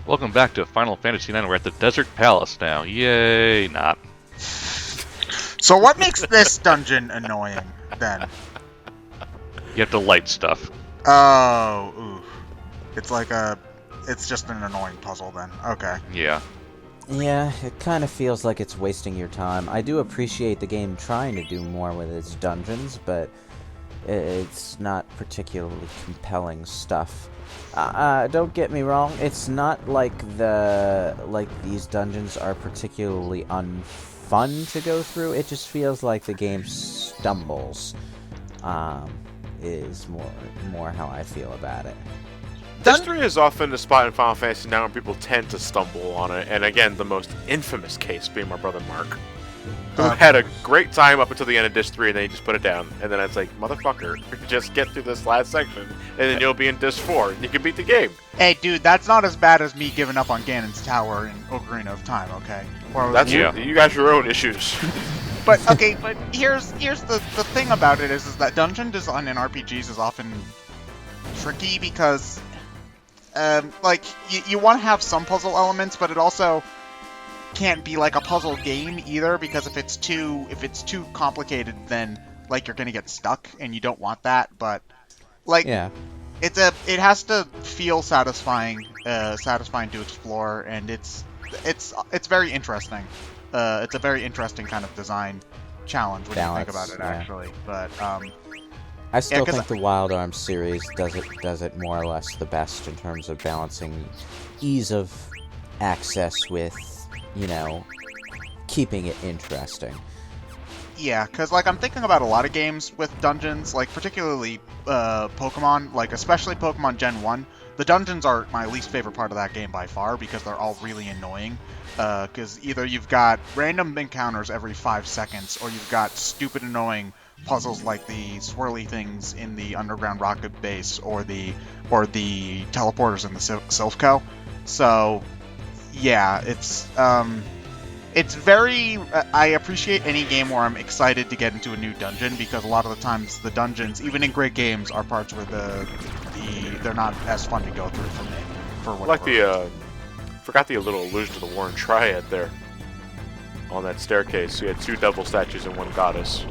Welcome back to Final Fantasy IX. We're at the Desert Palace now. Yay, not. So what makes this dungeon annoying, then? You have to light stuff. Oh, ooh. It's just an annoying puzzle, then. Okay. Yeah. Yeah, it kind of feels like it's wasting your time. I do appreciate the game trying to do more with its dungeons, but it's not particularly compelling stuff. Don't get me wrong, it's not like these dungeons are particularly unfun to go through. It just feels like the game stumbles. Is more how I feel about it. History is often the spot in Final Fantasy now where people tend to stumble on it, and again, the most infamous case being my brother Mark, who had a great time up until the end of Disc 3, and then he just put it down, and then it's like, motherfucker, just get through this last section, and then you'll be in Disc 4, and you can beat the game. Hey, dude, that's not as bad as me giving up on Ganon's Tower in Ocarina of Time, okay? You got your own issues. But here's the thing about it is that dungeon design in RPGs is often tricky because you want to have some puzzle elements, but it also can't be like a puzzle game either, because if it's too complicated, then like you're gonna get stuck, and you don't want that. But it has to feel satisfying to explore, and it's very interesting. It's a very interesting kind of design challenge when you think about it, actually. But I still think the Wild Arms series does it more or less the best in terms of balancing ease of access with, keeping it interesting. Yeah, because I'm thinking about a lot of games with dungeons, particularly Pokemon, especially Pokemon Gen 1. The dungeons are my least favorite part of that game by far, because they're all really annoying. Because either you've got random encounters every 5 seconds, or you've got stupid annoying puzzles like the swirly things in the underground rocket base, or the teleporters in the Silphco. So, yeah, it's very... I appreciate any game where I'm excited to get into a new dungeon, because a lot of the times the dungeons, even in great games, are parts where they're not as fun to go through for me. For whatever. Forgot the little allusion to the Warren Triad there. On that staircase, you had 2 devil statues and 1 goddess,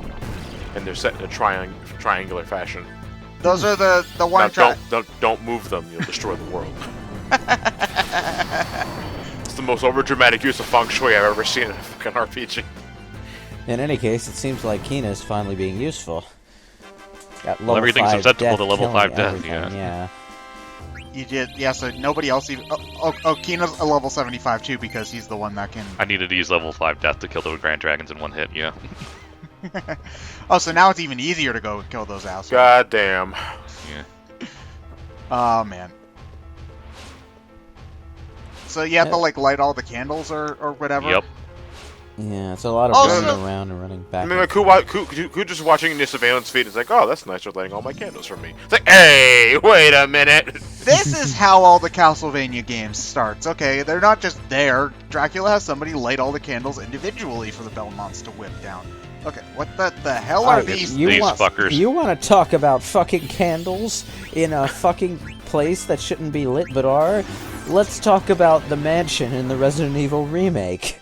and they're set in a triangular fashion. Those are the one. Don't move them. You'll destroy the world. It's the most overdramatic use of feng shui I've ever seen in a fucking RPG. In any case, it seems like Kina's finally being useful. Got level everything's 5 susceptible death, to level 5 death. everything, Yeah. You did, yeah. So nobody else even. Kina's a level 75 too, because he's the one that can. I needed to use level 5 death to kill the Grand Dragons in one hit. Yeah. Oh, so now it's even easier to go kill those assholes. God damn. Yeah. Oh man. So you have to light all the candles or whatever. Yep. Yeah, it's a lot of running around and running back. I mean, who just watching the surveillance feed is like, oh, that's nice, you're lighting all my candles for me. It's like, hey, wait a minute. This is how all the Castlevania games starts. Okay, they're not just there. Dracula has somebody light all the candles individually for the Belmonts to whip down. Okay, what the hell are these fuckers? You want to talk about fucking candles in a fucking place that shouldn't be lit but are? Let's talk about the mansion in the Resident Evil remake.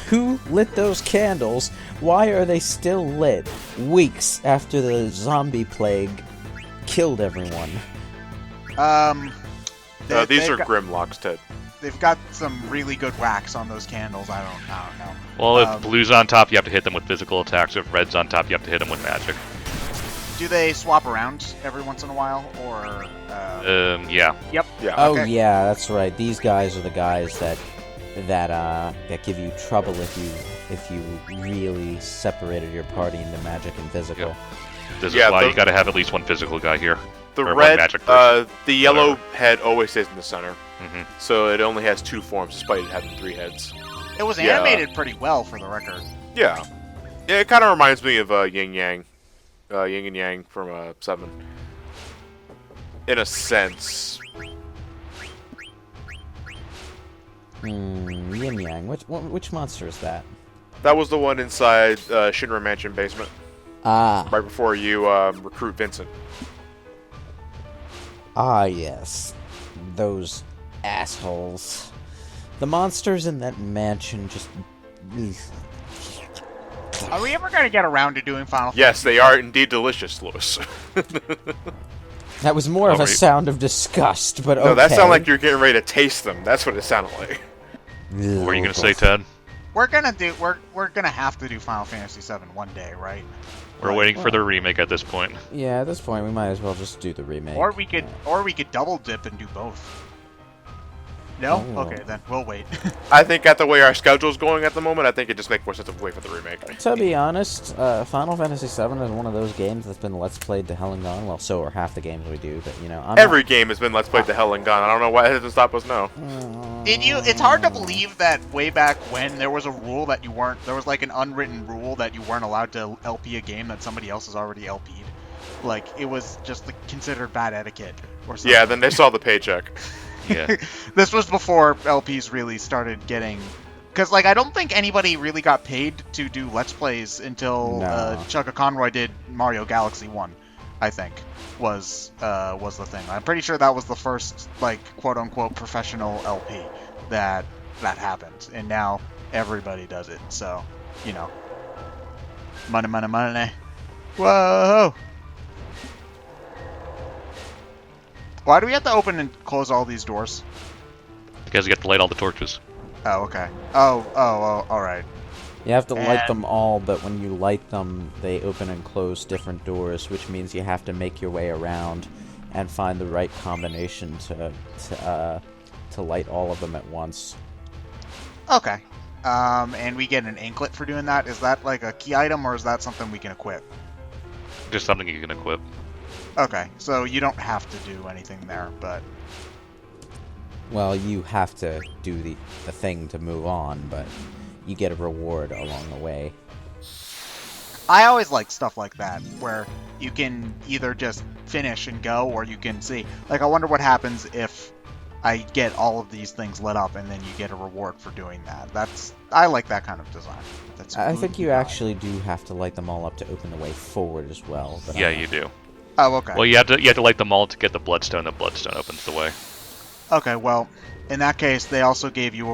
Who lit those candles? Why are they still lit weeks after the zombie plague killed everyone? These are Grimlocks, Ted. They've got some really good wax on those candles. I don't know. Well, if blue's on top, you have to hit them with physical attacks. If red's on top, you have to hit them with magic. Do they swap around every once in a while, or? Yeah. Yep. Yeah. Oh okay. yeah, that's right. These guys are the guys that give you trouble if you really separated your party into magic and physical. Yep. This is why you got to have at least one physical guy here. The or red, one magic person. the yellow head always stays in the center, Mm-hmm. so it only has 2 forms, despite it having 3 heads. It was animated pretty well, for the record. Yeah, it kind of reminds me of Yin Yang, Yin and Yang from 7, in a sense. Yin Yang. Which monster is that? That was the one inside Shinra Mansion basement. Ah. Right before you recruit Vincent. Ah, yes. Those assholes. The monsters in that mansion just... Are we ever gonna get around to doing Final Yes, Fantasy? they are indeed delicious, Lewis. That was more of a Alright. sound of disgust, but okay. No, that sounded like you're getting ready to taste them. That's what it sounded like. What were you gonna say, Ted? We're gonna have to do Final Fantasy VII one day, right? We're waiting for the remake at this point. Yeah, at this point, we might as well just do the remake. Or we could double dip and do both. No? Oh. Okay, then we'll wait. I think at the way our schedule's going at the moment, I think it just makes more sense to wait for the remake. To be honest, Final Fantasy VII is one of those games that's been Let's Played to hell and gone. Well, so are half the games we do, but, you know... Every game has been Let's Play to hell and gone. I don't know why it doesn't stop us now. It's hard to believe that way back when there was a rule that there was like an unwritten rule that you weren't allowed to LP a game that somebody else has already LP'd. Like, it was just considered bad etiquette or something. Yeah, then they saw the paycheck. Yeah. This was before LPs really started getting... Because, like, I don't think anybody really got paid to do Let's Plays until No. Chugga Conroy did Mario Galaxy 1, I think, was the thing. I'm pretty sure that was the first, like, quote-unquote professional LP that happened. And now everybody does it, so, you know. Money, money, money. Whoa! Why do we have to open and close all these doors? Because you have to light all the torches. Oh, okay. Oh, alright. You have to light And- them all, but when you light them, they open and close different doors, which means you have to make your way around and find the right combination to light all of them at once. Okay. And we get an anklet for doing that. Is that like a key item, or is that something we can equip? Just something you can equip. Okay, so you don't have to do anything there, but... Well, you have to do the thing to move on, but you get a reward along the way. I always like stuff like that, where you can either just finish and go, or you can see. Like, I wonder what happens if I get all of these things lit up, and then you get a reward for doing that. I like that kind of design. I think you actually do have to light them all up to open the way forward as well. But Yeah, you do. Oh, okay. Well, you have to light them all to get the bloodstone. The bloodstone opens the way. Okay, well, in that case, they also gave you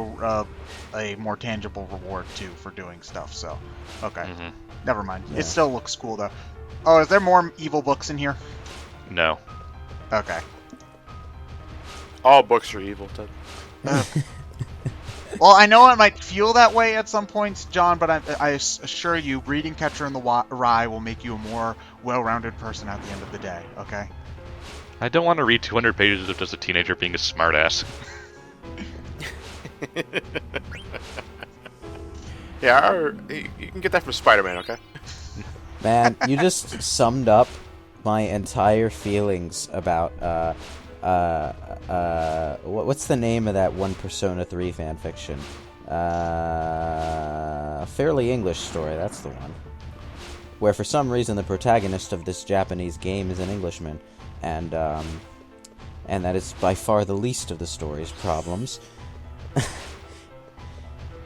a more tangible reward, too, for doing stuff, so... Okay. Mm-hmm. Never mind. Yeah. It still looks cool, though. Oh, is there more evil books in here? No. Okay. All books are evil, Ted. Well, I know it might feel that way at some points, John, but I assure you, reading Catcher in the Rye will make you a more well-rounded person at the end of the day, okay? I don't want to read 200 pages of just a teenager being a smartass. Yeah, you can get that from Spider-Man, okay? Man, you just summed up my entire feelings about what's the name of that one Persona 3 fanfiction? Fairly English Story, that's the one. Where for some reason the protagonist of this Japanese game is an Englishman, and that is by far the least of the story's problems.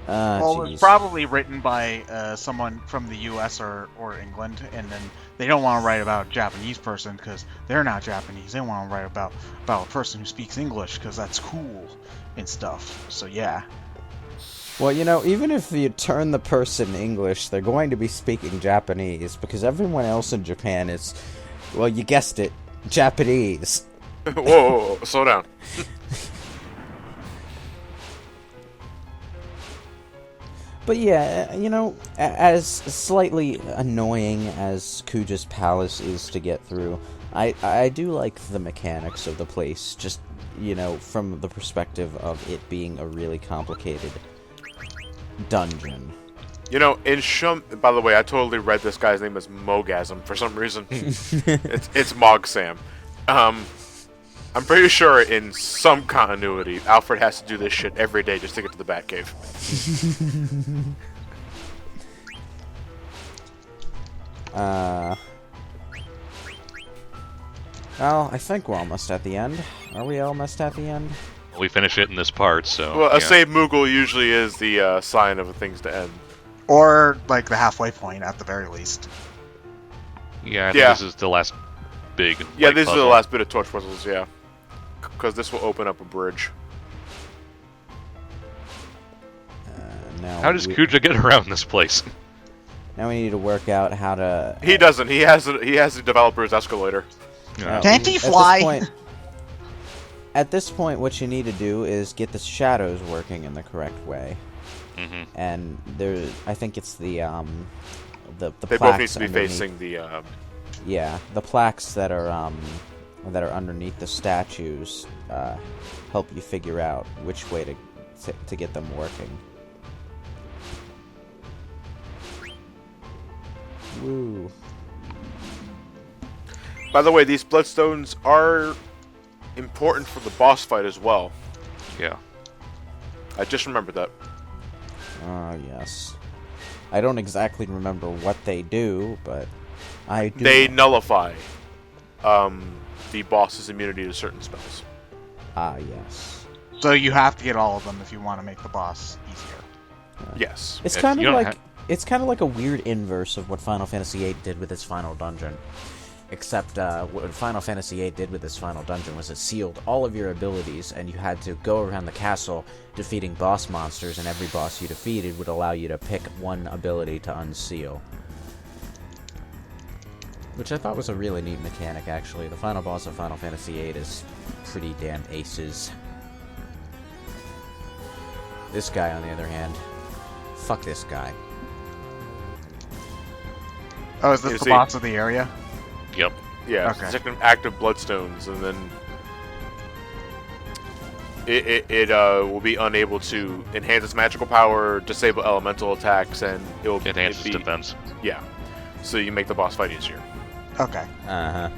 Well, it was probably written by someone from the U.S. or England, and then they don't want to write about a Japanese person because they're not Japanese. They want to write about a person who speaks English because that's cool and stuff. So yeah. Well, you know, even if you turn the person English, they're going to be speaking Japanese because everyone else in Japan is, well, you guessed it, Japanese. Whoa, slow down. But yeah, you know, as slightly annoying as Kuja's palace is to get through, I do like the mechanics of the place, just, you know, from the perspective of it being a really complicated dungeon. You know, by the way, I totally read this guy's name as Mogasm for some reason. it's Mogsam. I'm pretty sure in some continuity, Alfred has to do this shit every day just to get to the Batcave. Well, I think we're almost at the end. Are we almost at the end? We finish it in this part, so... Well, yeah. a save Moogle usually is the sign of things to end. Or like the halfway point at the very least. Yeah, I think this is the last big Yeah, like, this is puzzle. the last bit of torch puzzles, yeah. Because this will open up a bridge. How does Kuja get around this place? Now we need to work out how to... He doesn't. He has the developer's escalator. Yeah. Can't he fly? At this point, what you need to do is get the shadows working in the correct way. Mm-hmm. And there, I think it's the They plaques both need to be underneath. facing the. Yeah, the plaques that are underneath the statues help you figure out which way to get them working. Woo. By the way, these bloodstones are important for the boss fight as well. Yeah. I just remembered that. Oh, yes. I don't exactly remember what they do, but I do. They nullify the boss's immunity to certain spells. Ah, yes. So you have to get all of them if you want to make the boss easier. Yes. It's If kind you of don't like it's kind of like a weird inverse of what Final Fantasy VIII did with its final dungeon. Except what Final Fantasy VIII did with its final dungeon was it sealed all of your abilities, and you had to go around the castle defeating boss monsters, and every boss you defeated would allow you to pick one ability to unseal. Which I thought was a really neat mechanic, actually. The final boss of Final Fantasy VIII is pretty damn aces. This guy, on the other hand, fuck this guy. Oh, is this You the see- boss of the area? Yep. Yeah. Okay. Second active bloodstones, and then it will be unable to enhance its magical power, disable elemental attacks, and it will Enhances be, defense. Yeah. So you make the boss fight easier. Okay. Uh-huh.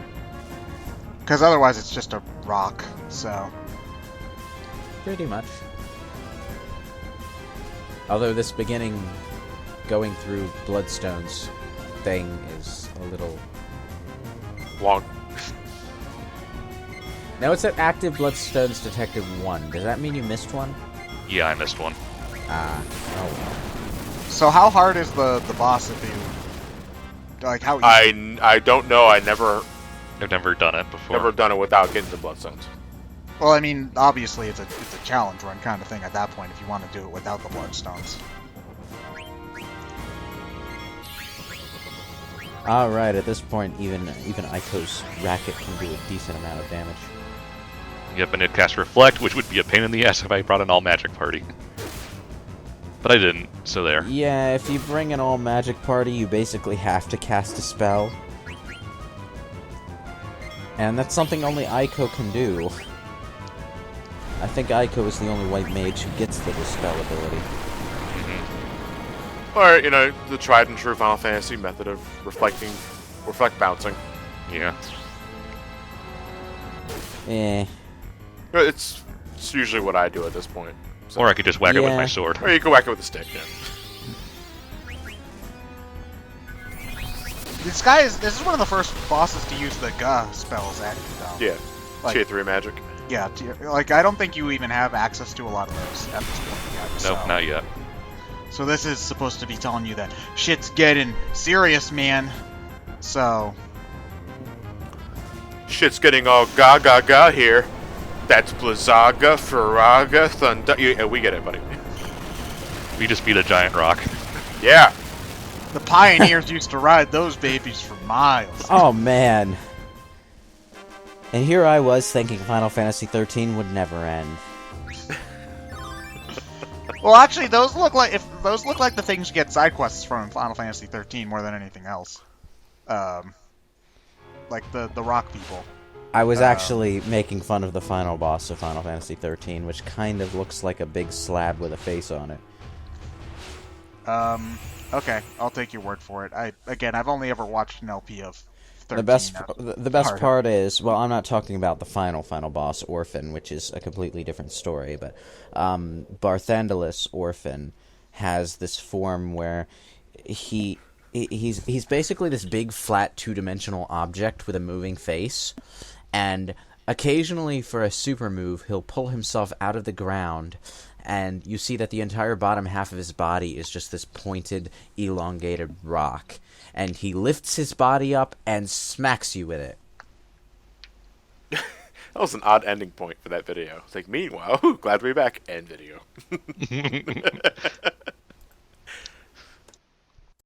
Because otherwise it's just a rock, so... Pretty much. Although this beginning going through Bloodstones thing is a little... Long. Now it's at Active Bloodstones Detective 1. Does that mean you missed one? Yeah, I missed one. Ah, oh So how hard is the boss if you... Like, how easy? I don't know. I never I've never done it before. never done it without getting the bloodstones. Well, I mean, obviously it's a challenge run kind of thing at that point if you want to do it without the bloodstones. Alright, at this point, even Aiko's racket can do a decent amount of damage. Yep, and it casts Reflect, which would be a pain in the ass if I brought an all-magic party. But I didn't, so there. Yeah, if you bring an all-magic party, you basically have to cast a spell. And that's something only Aiko can do. I think Aiko is the only white mage who gets the Dispel ability. Or, you know, the tried and true Final Fantasy method of reflect bouncing. Yeah. Eh. It's usually what I do at this point. So. Or I could just whack it with Yeah. my sword. Or you can whack it with a stick, yeah. This is one of the first bosses to use the Ga spells at you, though. Yeah. Like- Tier 3 magic. Yeah, like, I don't think you even have access to a lot of those at this point yet. Nope, so. not yet. So this is supposed to be telling you that shit's getting serious, man. So, Shit's getting all ga here. That's Blizzaga, Faraga, Thunder. Yeah, we get it, buddy. We just beat a giant rock. Yeah. the pioneers used to ride those babies for miles. Oh, man. And here I was thinking Final Fantasy XIII would never end. Well, actually, those look like the things you get side quests from in Final Fantasy 13 more than anything else. Like the rock people. I was actually making fun of the final boss of Final Fantasy XIII, which kind of looks like a big slab with a face on it. Okay, I'll take your word for it. I've only ever watched an LP of 13. The best part is, well, I'm not talking about the final boss, Orphan, which is a completely different story, but Barthandelus Orphan has this form where he's basically this big flat two-dimensional object with a moving face, and occasionally for a super move he'll pull himself out of the ground, and you see that the entire bottom half of his body is just this pointed, elongated rock, and he lifts his body up and smacks you with it. That was an odd ending point for that video. It's like, meanwhile, glad to be back. End video.